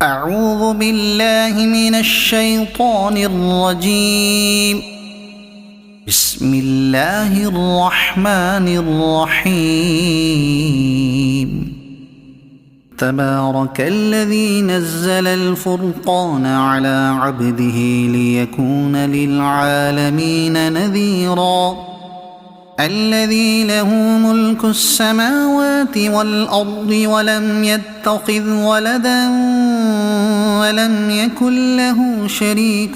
أعوذ بالله من الشيطان الرجيم. بسم الله الرحمن الرحيم. تبارك الذي نزل الفرقان على عبده ليكون للعالمين نذيرا. الذي له ملك السماوات والأرض ولم يتخذ ولدا ولم يكن له شريك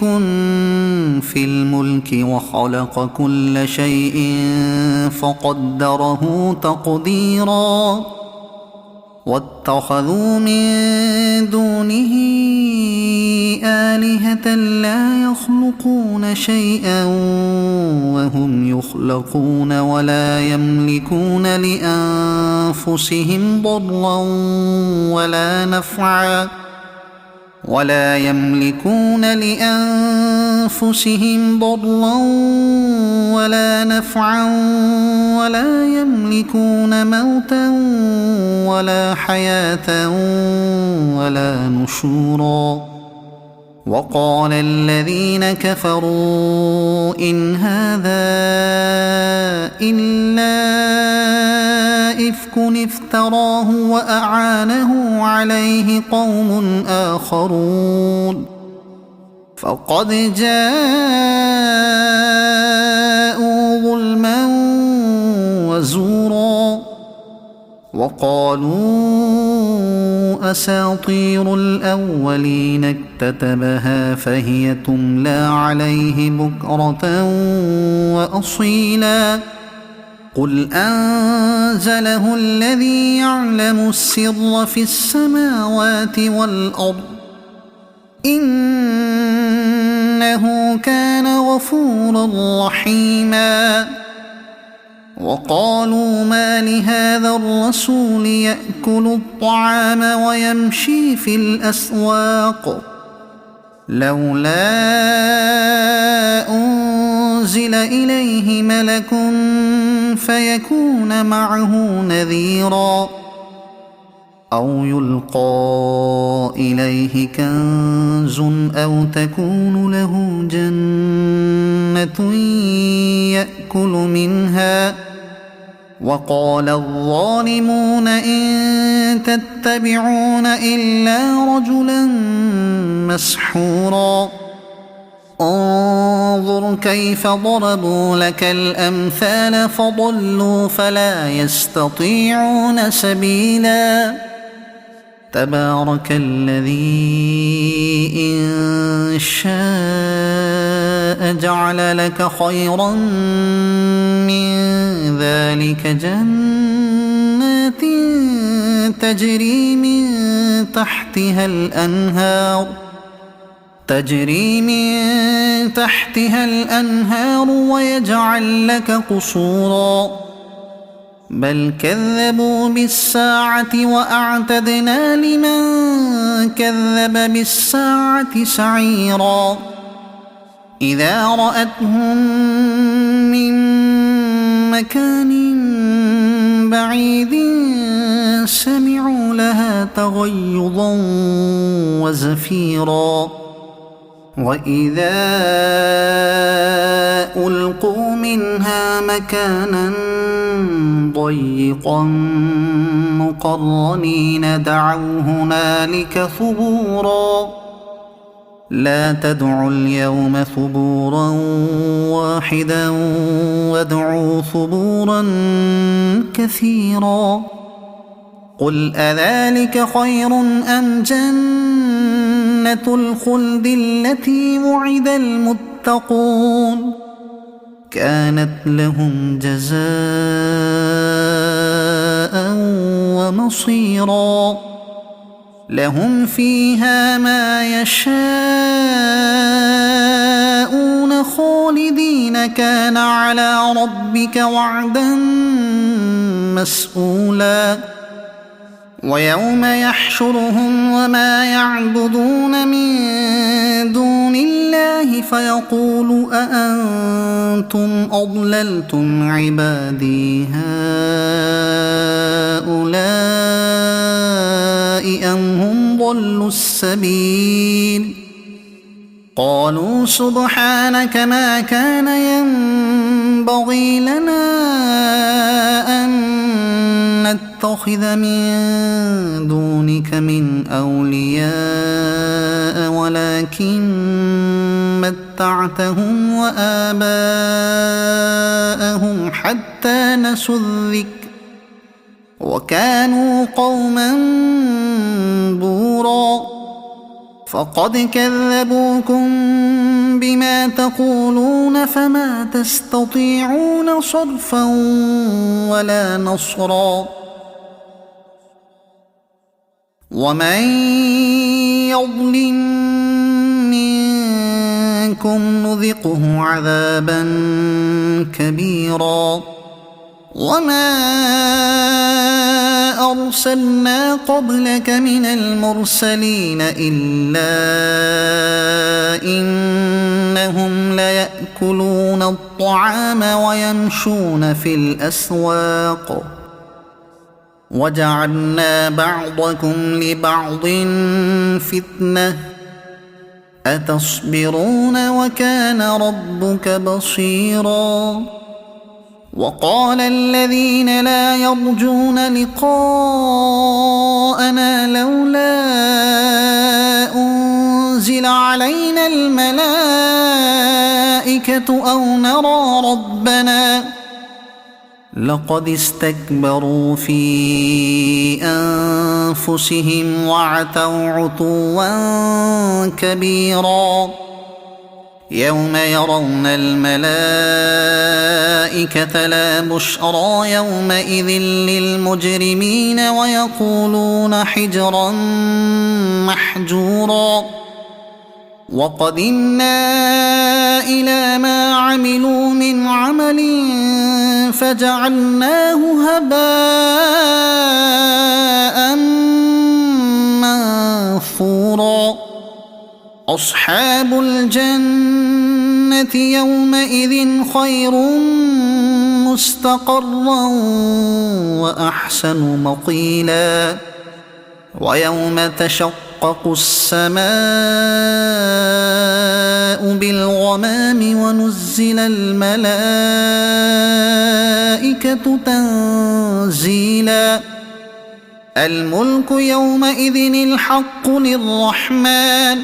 في الملك وخلق كل شيء فقدره تقديرا. واتخذوا من دونه آلهة لا يخلقون شيئا وهم يخلقون ولا يملكون لأنفسهم ضرا ولا نفعا ولا يملكون موتا ولا حياة ولا نشورا. وقال الذين كفروا إن هذا إلا إفك افتراه وأعانه عليه قوم آخرون فقد جاءوا ظلما وزورا. وقالوا أساطير الأولين اكتتبها فهي تملى عليه بكرة وأصيلا. قل أنزله الذي يعلم السر في السماوات والأرض إنه كان غفورا رحيما. وقالوا ما لهذا الرسول يأكل الطعام ويمشي في الأسواق لولا أنزل إليه ملك فيكون معه نذيرا أو يلقى إليه كنز أو تكون له جنة يأكل منها. وقال الظالمون إن تتبعون إلا رجلا مسحورا. انظر كيف ضربوا لك الأمثال فضلوا فلا يستطيعون سبيلا. تبارك الذي إن شاء جعل لك خيرا من ذلك جنات تجري من تحتها الأنهار ويجعل لك قصورا. بل كذبوا بالساعة وأعتدنا لمن كذب بالساعة سعيرا. إذا رأتهم من مكان بعيد سمعوا لها تغيظا وزفيرا. وإذا ألقوا منها مكانا ضيقا مقرنين دعوا هنالك ثبورا. لا تدعوا اليوم ثبورا واحدا وادعوا ثبورا كثيرا. قل أذلك خير أم جنة الخلد التي وعد المتقون كانت لهم جزاء ومصيرا. لهم فيها ما يشاءون خالدين كان على ربك وعدا مسئولا. ويوم يحشرهم وما يعبدون من دون الله فيقول أأنتم أضللتم عبادي هؤلاء أم هم ضلوا السبيل قالوا سبحانك ما كان ينبغي لنا أن نتخذ من دونك من أولياء ولكن متعتهم وآباءهم حتى نسوا الذكر وكانوا قوما بورا فقد كذبوكم بما تقولون فما تستطيعون صرفا ولا نصرا ومن يظلم منكم نذقه عذابا كبيرا وما أرسلنا قبلك من المرسلين إلا إنهم ليأكلون الطعام ويمشون في الأسواق وجعلنا بعضكم لبعض فتنة أتصبرون وكان ربك بصيرا وقال الذين لا يرجون لقاءنا لولا أنزل علينا الملائكة أو نرى ربنا لقد استكبروا في أنفسهم وعتوا عتوا كبيرا يوم يرون الملائكة لا بشرى يومئذ للمجرمين ويقولون حجرا محجورا وقدمنا إلى ما عملوا من عمل فجعلناه هباء منثورا أصحاب الجنة يومئذ خير مستقرا وأحسن مقيلا ويوم تشقق السماء بالغمام ونزل الملائكة تنزيلا الملك يومئذ الحق للرحمن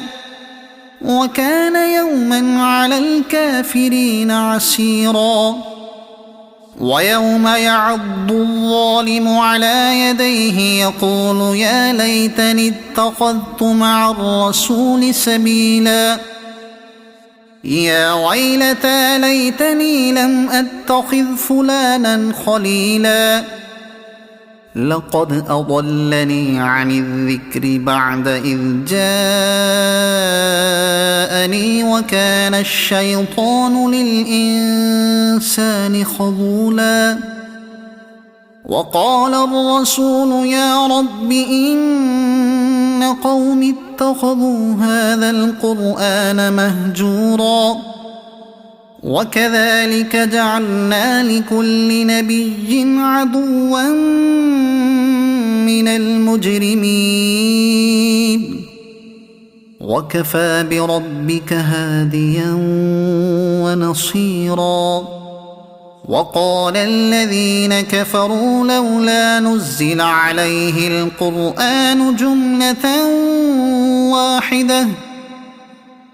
وكان يوما على الكافرين عسيرا ويوم يعض الظالم على يديه يقول يا ليتني اتخذت مع الرسول سبيلا يا ويلتى ليتني لم أتخذ فلانا خليلا لقد أضلني عن الذكر بعد إذ جاءني وكان الشيطان للإنسان خذولا وقال الرسول يا رب إن قوم اتخذوا هذا القرآن مهجورا وكذلك جعلنا لكل نبي عدوا من المجرمين وكفى بربك هاديا ونصيرا وقال الذين كفروا لولا نزل عليه القرآن جملة واحدة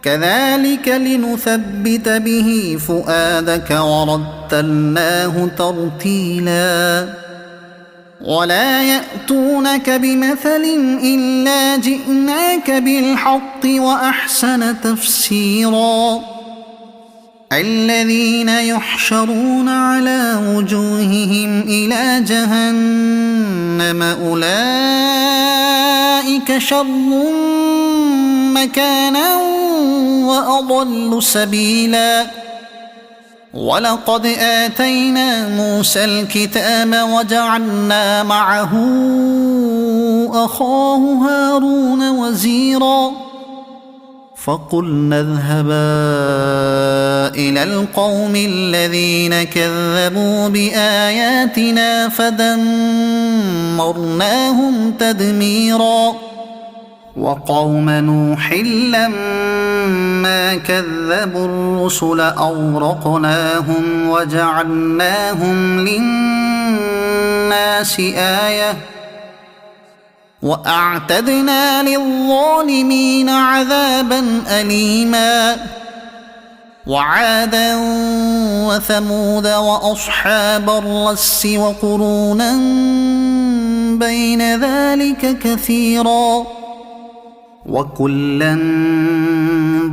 كذلك لنثبت به فؤادك ورتلناه ترتيلا ولا يأتونك بمثل إلا جئناك بالحق وأحسن تفسيرا الذين يحشرون على وجوههم إلى جهنم أولئك شر مكانا وأضل سبيلا ولقد آتينا موسى الكتاب وجعلنا معه أخاه هارون وزيرا فقلنا اذهبا إلى القوم الذين كذبوا بآياتنا فدمرناهم تدميرا وقوم نوح لما كذبوا الرسل أغرقناهم وجعلناهم للناس آية وأعتدنا للظالمين عذابا أليما وعادا وثمود وأصحاب الرس وقرونا بين ذلك كثيرا وكلا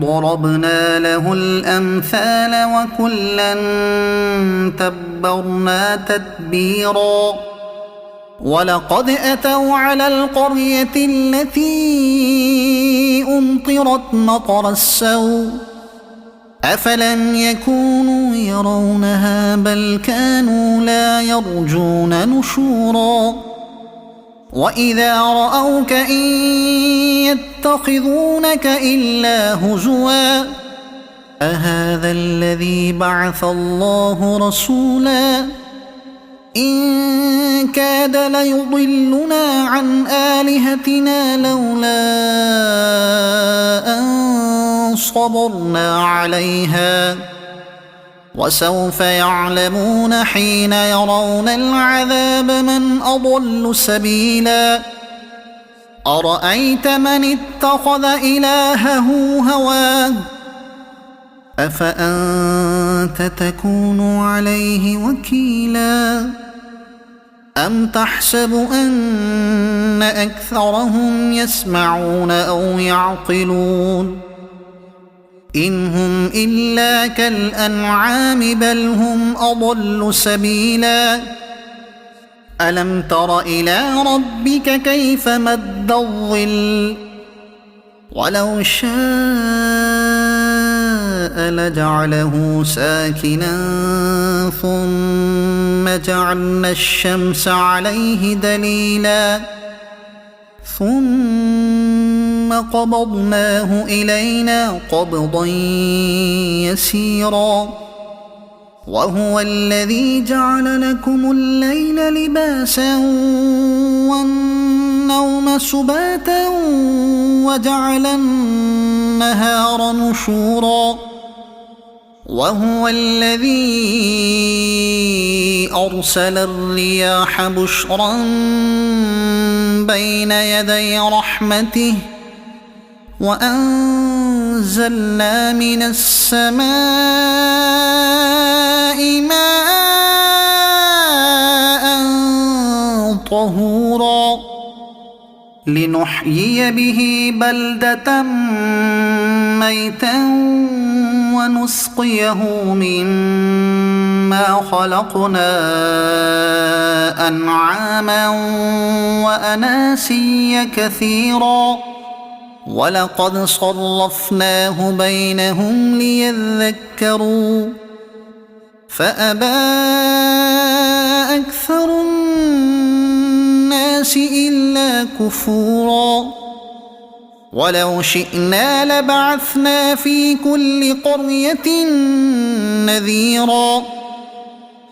ضربنا له الأمثال وكلا تبرنا تتبيرا ولقد أتوا على القرية التي أمطرت مطر السوء أفلم يكونوا يرونها بل كانوا لا يرجون نشورا وإذا رأوك إن يتخذونك إلا هزوا أهذا الذي بعث الله رسولا إن كاد ليضلنا عن آلهتنا لولا أن صبرنا عليها وسوف يعلمون حين يرون العذاب من أضل سبيلا أرأيت من اتخذ إلهه هواه أفأنت تكون عليه وكيلا أم تحسب أن أكثرهم يسمعون أو يعقلون إن هم إلا كالأنعام بل هم أضل سبيلا ألم تر إلى ربك كيف مد الظل ولو شاء لجعله ساكنا ثم جعلنا الشمس عليه دليلا ثم قبضناه إلينا قبضا يسيرا وهو الذي جعل لكم الليل لباسا والنوم سباتا وجعل النهار نشورا وهو الذي أرسل الرياح بشرا بين يدي رحمته وأنزلنا من السماء ماء طهورا لنحيي به بلدة ميتا ونسقيه مما خلقنا أنعاما وأناسيا كثيرا ولقد صرفناه بينهم ليذكروا فأبى أكثر الناس إلا كفورا ولو شئنا لبعثنا في كل قرية نذيرا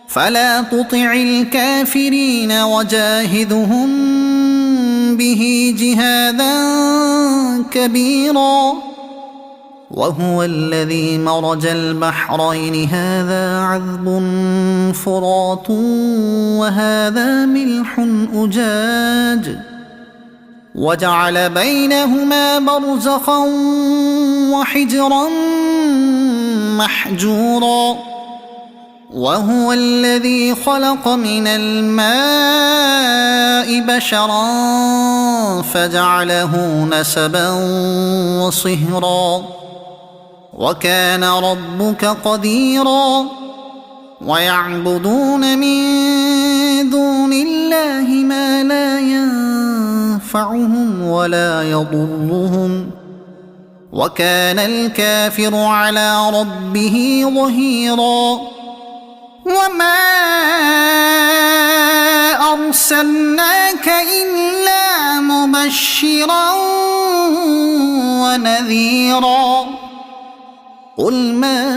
فلا تطع الكافرين وجاهدهم به جهادا كبيرا وهو الذي مرج البحرين هذا عذب فرات وهذا ملح أجاج وجعل بينهما برزخا وحجرا محجورا وهو الذي خلق من الماء بشرا فجعله نسبا وصهرا وكان ربك قديرا ويعبدون من دون الله ما لا ينفعهم ولا يضرهم وكان الكافر على ربه ظهيرا وما أرسلناك إلا مبشرا ونذيرا قل ما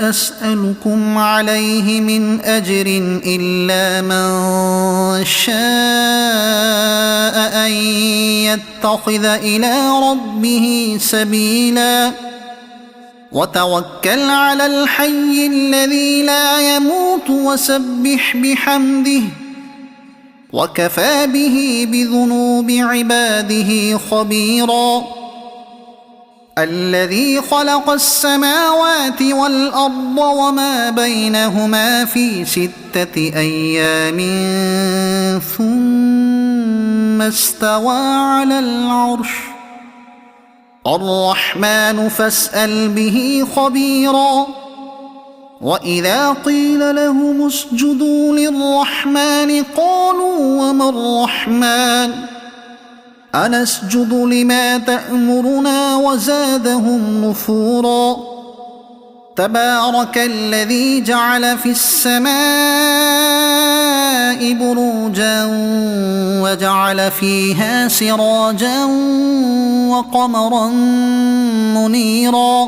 أسألكم عليه من أجر إلا من شاء أن يتخذ إلى ربه سبيلا وتوكل على الحي الذي لا يموت وسبح بحمده وكفى به بذنوب عباده خبيرا الذي خلق السماوات والأرض وما بينهما في 6 أيام ثم استوى على العرش الرحمن فاسأل به خبيرا وإذا قيل لهم اسجدوا للرحمن قالوا وما الرحمن أنسجد لما تأمرنا وزادهم نفورا تبارك الذي جعل في السماء بروجا وجعل فيها سراجا وقمرا منيرا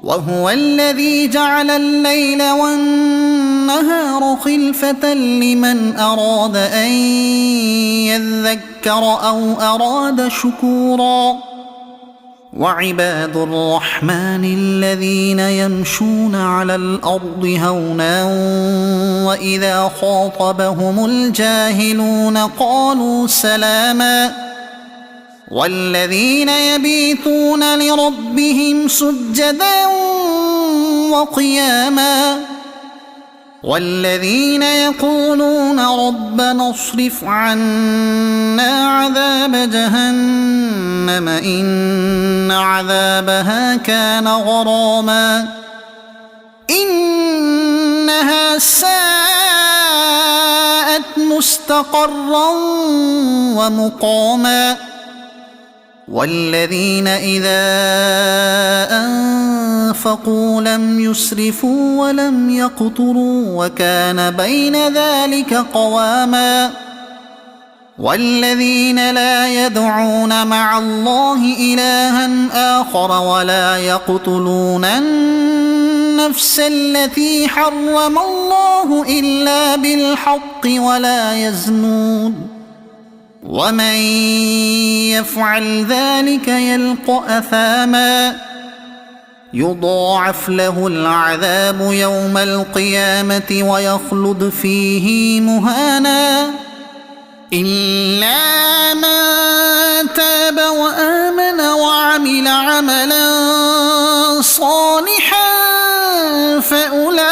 وهو الذي جعل الليل والنهار خلفة لمن أراد أن يذكر أو أراد شكورا وعباد الرحمن الذين يمشون على الأرض هونا وإذا خاطبهم الجاهلون قالوا سلاما والذين يبيتون لربهم سجدا وقياما والذين يقولون ربنا اصرف عنا عذاب جهنم إن عذابها كان غراما إنها ساءت مستقرا ومقاما والذين إذا أنفقوا لم يسرفوا ولم يقتروا وكان بين ذلك قواما والذين لا يدعون مع الله إلها آخر ولا يقتلون النفس التي حرم الله إلا بالحق ولا يزنون ومن يفعل ذلك يلق أثاما يضاعف له العذاب يوم القيامة ويخلد فيه مهانا إلا من تاب وآمن وعمل عملا صالحا فأولئك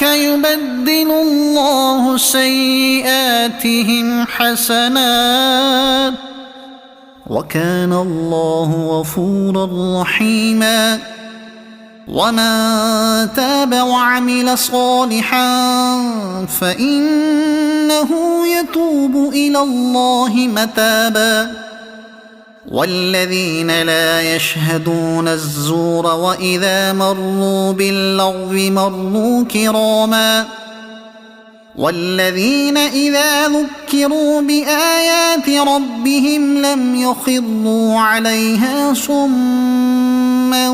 يبدل الله سيئاتهم حسنات وكان الله غفورا رحيما ومن تاب وعمل صالحا فإنه يتوب إلى الله متابا والذين لا يشهدون الزور وإذا مروا باللغو مروا كراما والذين إذا ذكروا بآيات ربهم لم يخروا عليها صما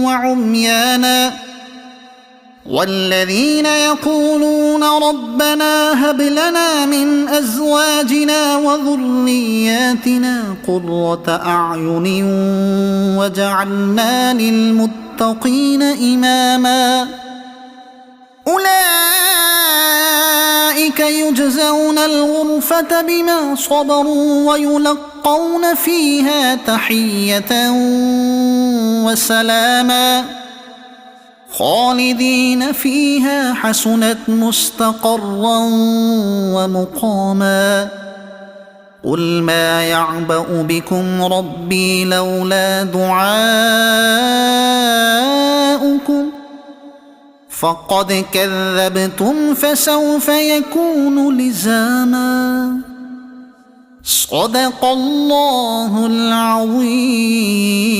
وعميانا والذين يقولون ربنا هب لنا من أزواجنا وذرياتنا قرة أعين وجعلنا للمتقين إماما أولئك يجزون الغرفة بما صبروا ويلقون فيها تحية وسلاما خالدين فيها حسنت مستقرا ومقاما قل ما يعبأ بكم ربي لولا دعاؤكم فقد كذبتم فسوف يكون لزاما صدق الله العظيم.